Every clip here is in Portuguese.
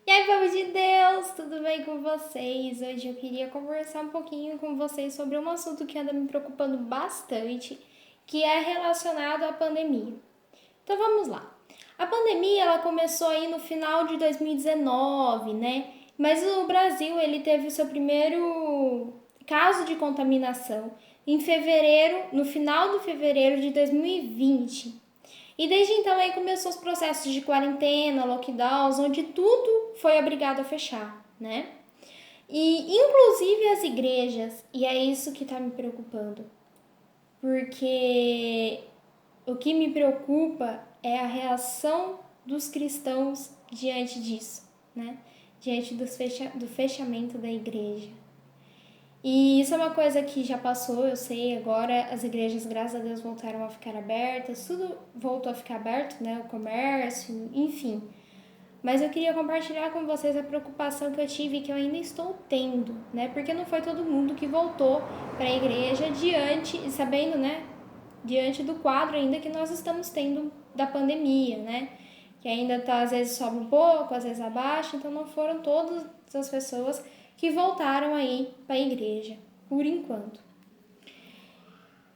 E aí, povo de Deus, tudo bem com vocês? Hoje eu queria conversar um pouquinho com vocês sobre um assunto que anda me preocupando bastante, que é relacionado à pandemia. Então vamos lá. A pandemia ela começou aí no final de 2019, né? Mas o Brasil ele teve o seu primeiro caso de contaminação em fevereiro, no final de fevereiro de 2020. E desde então aí começou os processos de quarentena, lockdowns, onde tudo foi obrigado a fechar, né? E inclusive as igrejas, e é isso que tá me preocupando. Porque o que me preocupa é a reação dos cristãos diante disso, né? Diante do fechamento da igreja. E isso é uma coisa que já passou, eu sei, agora as igrejas, graças a Deus, voltaram a ficar abertas, tudo voltou a ficar aberto, né? O comércio, enfim. Mas eu queria compartilhar com vocês a preocupação que eu tive e que eu ainda estou tendo, né? Porque não foi todo mundo que voltou para a igreja diante, e sabendo, né? Diante do quadro ainda que nós estamos tendo da pandemia, né? Que ainda tá, às vezes sobe um pouco, às vezes abaixa, então não foram todas as pessoas que voltaram aí para a igreja, por enquanto.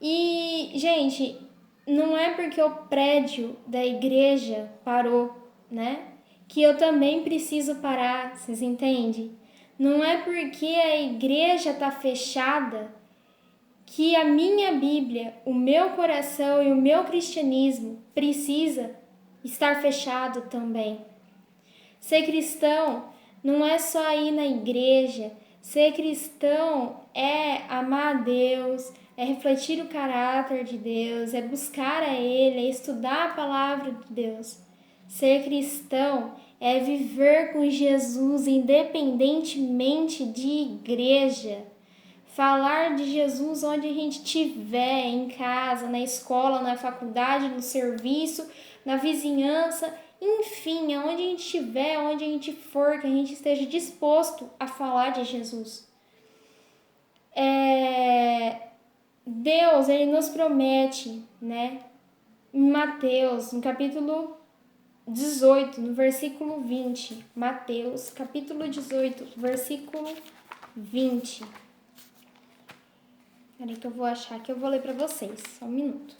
E, gente, não é porque o prédio da igreja parou, né? Que eu também preciso parar, vocês entendem? Não é porque a igreja tá fechada que a minha Bíblia, o meu coração e o meu cristianismo precisa estar fechado também. Ser cristão não é só ir na igreja. Ser cristão é amar a Deus, é refletir o caráter de Deus, é buscar a Ele, é estudar a palavra de Deus. Ser cristão é viver com Jesus independentemente de igreja. Falar de Jesus onde a gente estiver, em casa, na escola, na faculdade, no serviço, na vizinhança, enfim, aonde a gente estiver, aonde a gente for, que a gente esteja disposto a falar de Jesus. Deus, ele nos promete, né? Em Mateus, no capítulo 18, no versículo 20. Mateus, capítulo 18, versículo 20. Peraí que eu vou achar que eu vou ler para vocês. Só um minuto.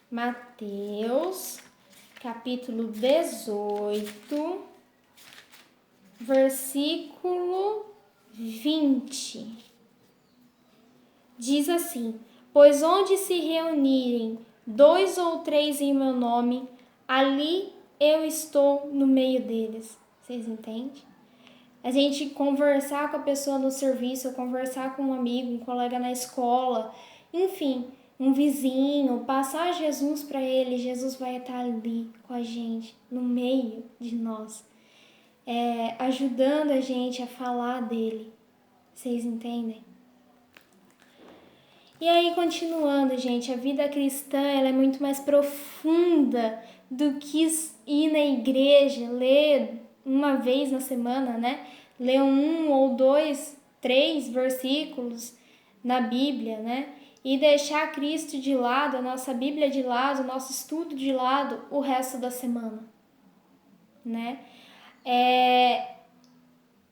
Mateus, capítulo 18, versículo 20. Diz assim: Pois onde se reunirem 2 ou 3 em meu nome, ali eu estou no meio deles. Vocês entendem? A gente conversar com a pessoa no serviço, conversar com um amigo, um colega na escola, enfim, um vizinho, passar Jesus para ele, Jesus vai estar ali com a gente, no meio de nós, ajudando a gente a falar dele. Vocês entendem? E aí, continuando, gente, a vida cristã ela é muito mais profunda do que ir na igreja, ler uma vez na semana, né? Ler 1 ou 2, 3 versículos na Bíblia, né? E deixar Cristo de lado, a nossa Bíblia de lado, o nosso estudo de lado o resto da semana, né?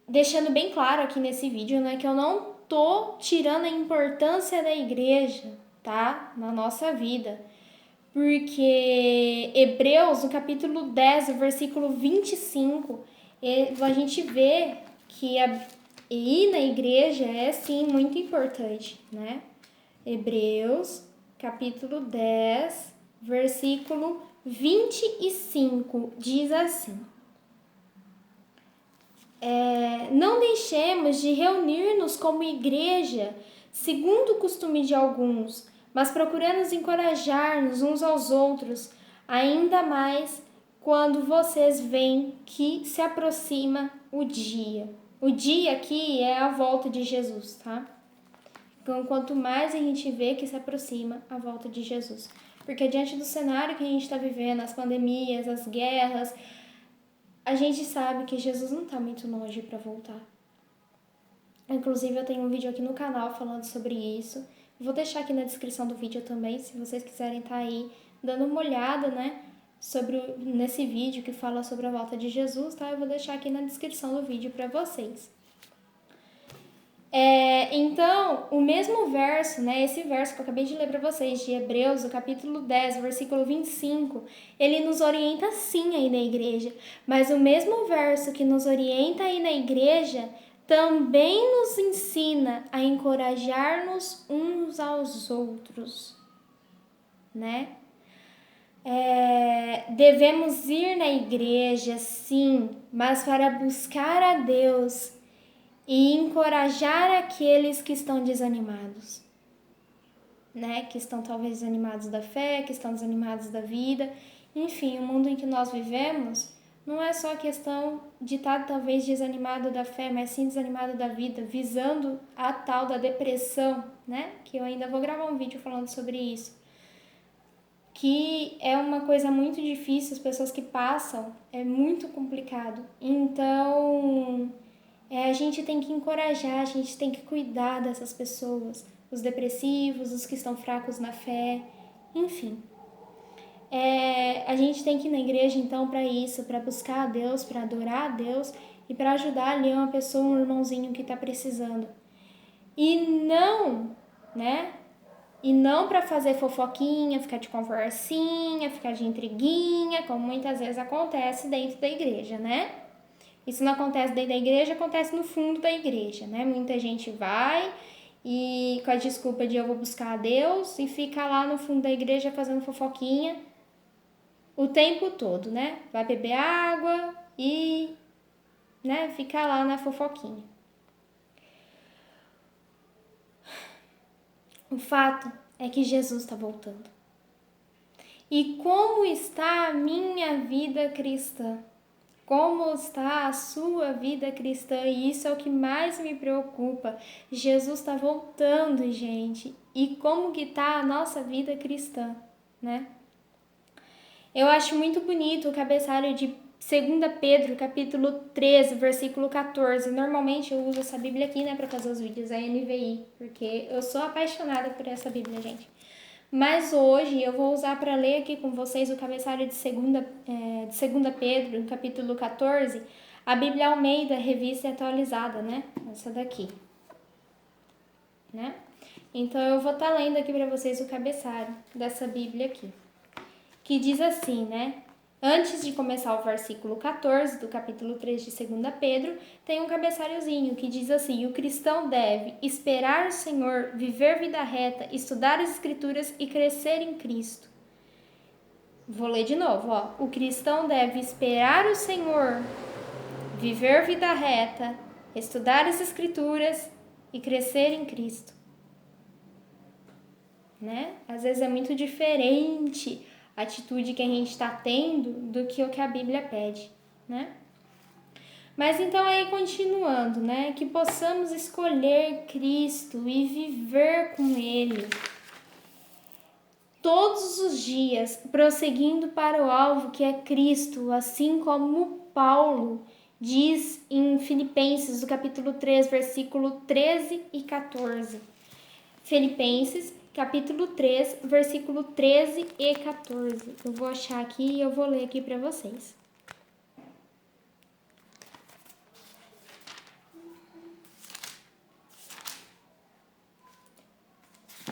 Deixando bem claro aqui nesse vídeo, né, que eu não tô tirando a importância da igreja, tá? Na nossa vida. Porque Hebreus, no capítulo 10, versículo 25, a gente vê que ir na igreja é, sim, muito importante, né? Hebreus, capítulo 10, versículo 25, diz assim: Não deixemos de reunir-nos como igreja, segundo o costume de alguns, mas procuremos encorajar-nos uns aos outros, ainda mais quando vocês veem que se aproxima o dia. O dia aqui é a volta de Jesus, tá? Então, quanto mais a gente vê que se aproxima a volta de Jesus. Porque diante do cenário que a gente está vivendo, as pandemias, as guerras, a gente sabe que Jesus não está muito longe para voltar. Inclusive, eu tenho um vídeo aqui no canal falando sobre isso. Vou deixar aqui na descrição do vídeo também, se vocês quiserem estar aí dando uma olhada, né? nesse vídeo que fala sobre a volta de Jesus, tá? Eu vou deixar aqui na descrição do vídeo para vocês. Então, o mesmo verso, né, esse verso que eu acabei de ler para vocês, de Hebreus, o capítulo 10, versículo 25, ele nos orienta sim aí na igreja, mas o mesmo verso que nos orienta aí na igreja também nos ensina a encorajar-nos uns aos outros, né? Devemos ir na igreja, sim, mas para buscar a Deus e encorajar aqueles que estão desanimados, né? Que estão talvez desanimados da fé, que estão desanimados da vida. Enfim, o mundo em que nós vivemos não é só questão de estar talvez desanimado da fé, mas sim desanimado da vida, visando a tal da depressão, né? Que eu ainda vou gravar um vídeo falando sobre isso. Que é uma coisa muito difícil, as pessoas que passam, é muito complicado. Então, a gente tem que encorajar, a gente tem que cuidar dessas pessoas, os depressivos, os que estão fracos na fé, enfim. A gente tem que ir na igreja, então, para isso, para buscar a Deus, para adorar a Deus e para ajudar ali uma pessoa, um irmãozinho que está precisando. E não, né? E não para fazer fofoquinha, ficar de conversinha, ficar de intriguinha, como muitas vezes acontece dentro da igreja, né? Isso não acontece dentro da igreja, acontece no fundo da igreja, né? Muita gente vai e com a desculpa de eu vou buscar a Deus e fica lá no fundo da igreja fazendo fofoquinha o tempo todo, né? Vai beber água e, né, fica lá na fofoquinha. O fato é que Jesus está voltando. E como está a minha vida cristã? Como está a sua vida cristã? E isso é o que mais me preocupa. Jesus está voltando, gente. E como que está a nossa vida cristã, né? Eu acho muito bonito o cabeçalho de 2 Pedro, capítulo 13, versículo 14. Normalmente eu uso essa Bíblia aqui, né, para fazer os vídeos, a NVI, porque eu sou apaixonada por essa Bíblia, gente. Mas hoje eu vou usar para ler aqui com vocês o cabeçalho de 2 Pedro, capítulo 14, a Bíblia Almeida, revista e atualizada, né? Essa daqui, né? Então eu vou estar lendo aqui para vocês o cabeçalho dessa Bíblia aqui, que diz assim, né? Antes de começar o versículo 14 do capítulo 3 de 2 Pedro, tem um cabeçalhozinho que diz assim: o cristão deve esperar o Senhor, viver vida reta, estudar as Escrituras e crescer em Cristo. Vou ler de novo, ó. O cristão deve esperar o Senhor, viver vida reta, estudar as Escrituras e crescer em Cristo. Né? Às vezes é muito diferente a atitude que a gente está tendo do que o que a Bíblia pede, né? Mas então aí continuando, né? Que possamos escolher Cristo e viver com Ele todos os dias, prosseguindo para o alvo que é Cristo, assim como Paulo diz em Filipenses, do capítulo 3, versículo 13 e 14. Filipenses, capítulo 3, versículo 13 e 14. Eu vou achar aqui e eu vou ler aqui para vocês.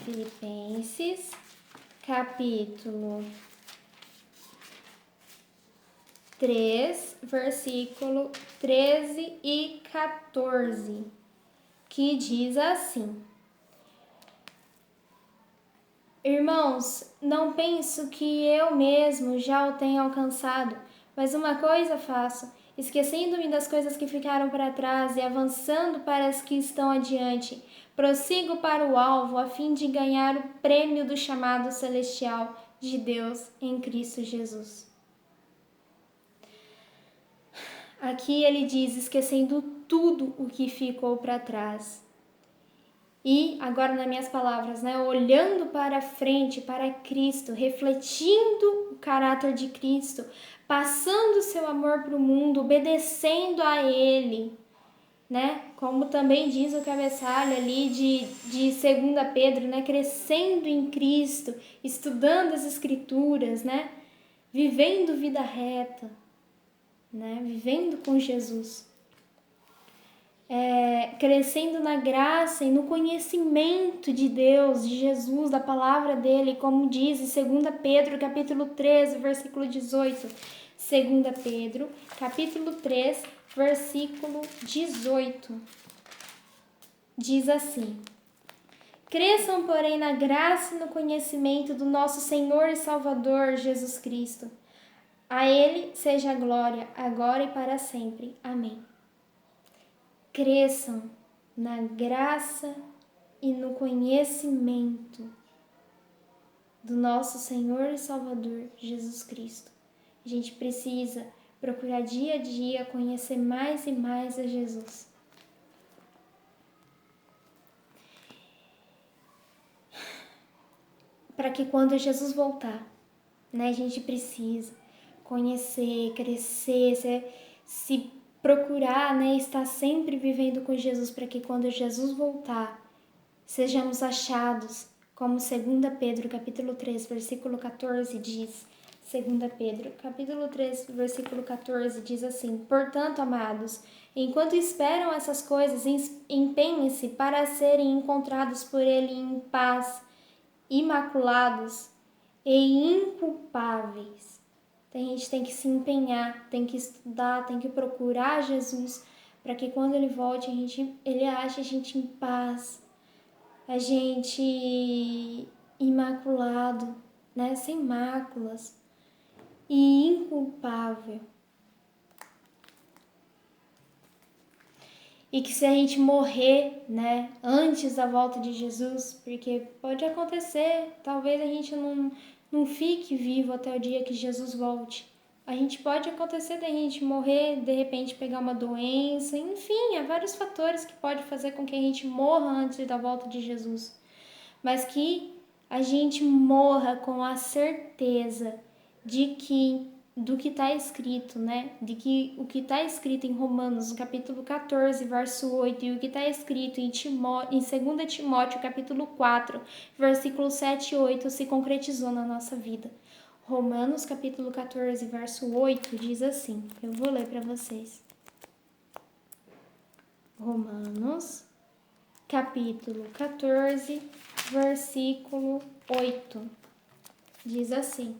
Filipenses, capítulo 3, versículo 13 e 14, que diz assim: Irmãos, não penso que eu mesmo já o tenha alcançado, mas uma coisa faço, esquecendo-me das coisas que ficaram para trás e avançando para as que estão adiante, prossigo para o alvo a fim de ganhar o prêmio do chamado celestial de Deus em Cristo Jesus. Aqui ele diz, esquecendo tudo o que ficou para trás. E, agora nas minhas palavras, né, olhando para frente, para Cristo, refletindo o caráter de Cristo, passando o seu amor para o mundo, obedecendo a Ele, né? Como também diz o cabeçalho ali de 2 Pedro, né? Crescendo em Cristo, estudando as Escrituras, né? vivendo vida reta, né? Vivendo com Jesus. Crescendo na graça e no conhecimento de Deus, de Jesus, da palavra dele, como diz em 2 Pedro, capítulo 3, versículo 18. 2 Pedro, capítulo 3, versículo 18. Diz assim: cresçam, porém, na graça e no conhecimento do nosso Senhor e Salvador Jesus Cristo. A ele seja a glória, agora e para sempre. Amém. Cresçam na graça e no conhecimento do nosso Senhor e Salvador Jesus Cristo. A gente precisa procurar dia a dia conhecer mais e mais a Jesus. Para que quando Jesus voltar, né, a gente precisa conhecer, crescer, se procurar, né, estar sempre vivendo com Jesus, para que quando Jesus voltar, sejamos achados, como 2 Pedro, capítulo 3, versículo 14 diz. 2 Pedro, capítulo 3, versículo 14 diz assim: portanto, amados, enquanto esperam essas coisas, empenhem-se para serem encontrados por ele em paz, imaculados e inculpáveis. A gente tem que se empenhar, tem que estudar, tem que procurar Jesus, para que quando ele volte, ele ache a gente em paz, a gente imaculado, né? Sem máculas e inculpável. E que se a gente morrer, né, antes da volta de Jesus, porque pode acontecer, talvez a gente não fique vivo até o dia que Jesus volte. A gente pode acontecer da gente morrer, de repente pegar uma doença, enfim, há vários fatores que podem fazer com que a gente morra antes da volta de Jesus. Mas que a gente morra com a certeza de que do que está escrito, né? De que o que está escrito em Romanos, no capítulo 14, verso 8, e o que está escrito em 2 Timóteo, capítulo 4, versículos 7 e 8, se concretizou na nossa vida. Romanos, capítulo 14, verso 8, diz assim, eu vou ler para vocês. Romanos, capítulo 14, versículo 8, diz assim: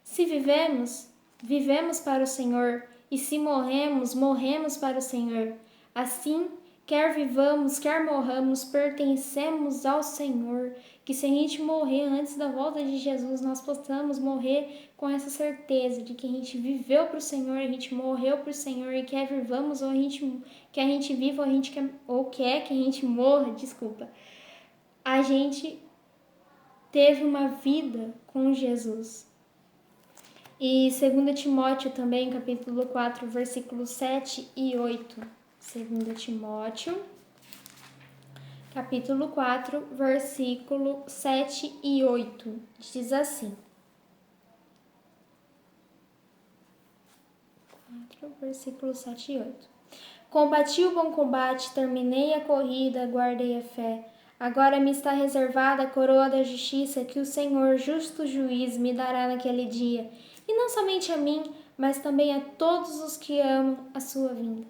se vivemos, vivemos para o Senhor, e se morremos, morremos para o Senhor. Assim, quer vivamos, quer morramos, pertencemos ao Senhor. Que se a gente morrer antes da volta de Jesus, nós possamos morrer com essa certeza de que a gente viveu para o Senhor, a gente morreu para o Senhor, e quer vivamos ou que a gente viva ou quer que a gente morra, desculpa. A gente teve uma vida com Jesus. E 2 Timóteo também, capítulo 4, versículos 7 e 8. 2 Timóteo, capítulo 4, versículo 7 e 8. Diz assim. 4, versículo 7 e 8. Combati o bom combate, terminei a corrida, guardei a fé. Agora me está reservada a coroa da justiça que o Senhor, justo juiz, me dará naquele dia. E não somente a mim, mas também a todos os que amam a sua vinda.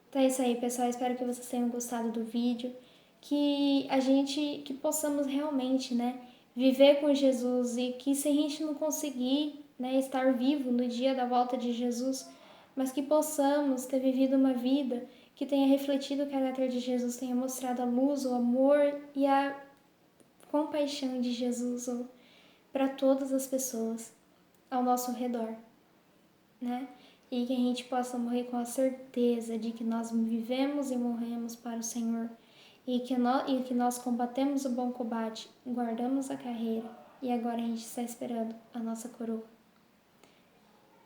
Então é isso aí, pessoal. Espero que vocês tenham gostado do vídeo. Que possamos realmente, né, viver com Jesus, e que se a gente não conseguir, né, estar vivo no dia da volta de Jesus, mas que possamos ter vivido uma vida que tenha refletido o caráter de Jesus, tenha mostrado a luz, o amor e a compaixão de Jesus para todas as pessoas ao nosso redor, né? E que a gente possa morrer com a certeza de que nós vivemos e morremos para o Senhor, e que nós combatemos o bom combate, guardamos a carreira, e agora a gente está esperando a nossa coroa.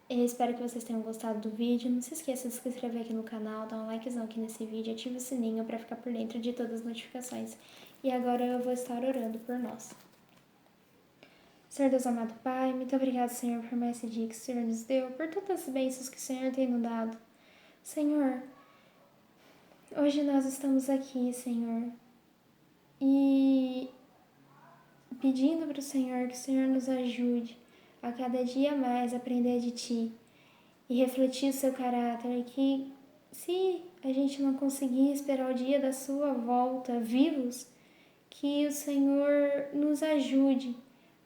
Eu espero que vocês tenham gostado do vídeo. Não se esqueça de se inscrever aqui no canal, dar um likezão aqui nesse vídeo, ative o sininho para ficar por dentro de todas as notificações. E agora eu vou estar orando por nós. Senhor Deus amado Pai, muito obrigado, Senhor, por mais esse dia que o Senhor nos deu, por tantas bênçãos que o Senhor tem nos dado. Senhor, hoje nós estamos aqui, Senhor, e pedindo para o Senhor que o Senhor nos ajude a cada dia mais aprender de Ti e refletir o Seu caráter, que se a gente não conseguir esperar o dia da Sua volta vivos, que o Senhor nos ajude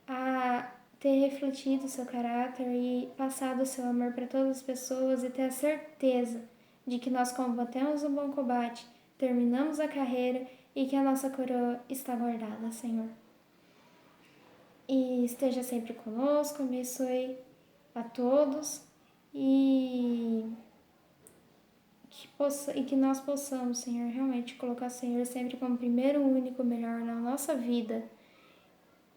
a ter refletido o Seu caráter e passado o Seu amor para todas as pessoas e ter a certeza de que nós combatemos o bom combate, terminamos a carreira e que a nossa coroa está guardada, Senhor. E esteja sempre conosco, abençoe a todos e que nós possamos, Senhor, realmente colocar o Senhor sempre como primeiro, único, melhor na nossa vida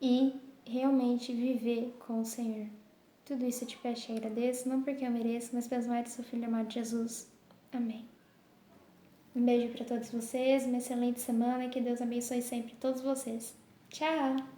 e realmente viver com o Senhor. Tudo isso eu te peço e agradeço, não porque eu mereço, mas pelas mãos do seu Filho amado Jesus. Amém. Um beijo para todos vocês, uma excelente semana e que Deus abençoe sempre todos vocês. Tchau!